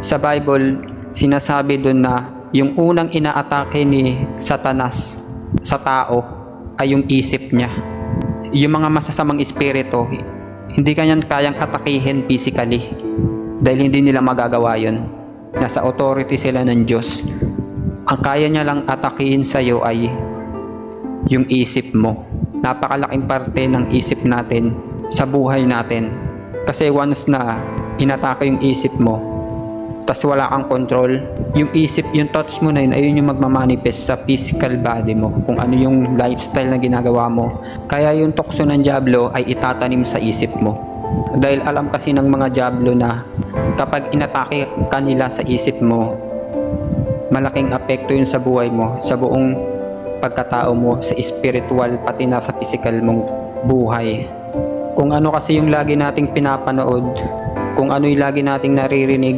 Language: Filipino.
Sa Bible, sinasabi doon na yung unang inaatake ni Satanas sa tao ay yung isip niya. Yung mga masasamang espiritu, hindi kanyan kayang atakihin physically dahil hindi nila magagawa yun. Nasa authority sila ng Diyos. Ang kaya niya lang atakihin sa'yo ay yung isip mo. Napakalaking parte ng isip natin sa buhay natin. Kasi once na inatake yung isip mo, tas wala kang control, yung isip, yung thoughts mo na yun, ayun yung magmamanifest sa physical body mo, kung ano yung lifestyle na ginagawa mo. Kaya yung tukso ng Diablo ay itatanim sa isip mo. Dahil alam kasi ng mga Diablo na kapag inatake ka nila sa isip mo, malaking apekto yun sa buhay mo, sa buong pagkatao mo, sa spiritual, pati na sa physical mong buhay. Kung ano kasi yung lagi nating pinapanood, kung ano yung lagi nating naririnig,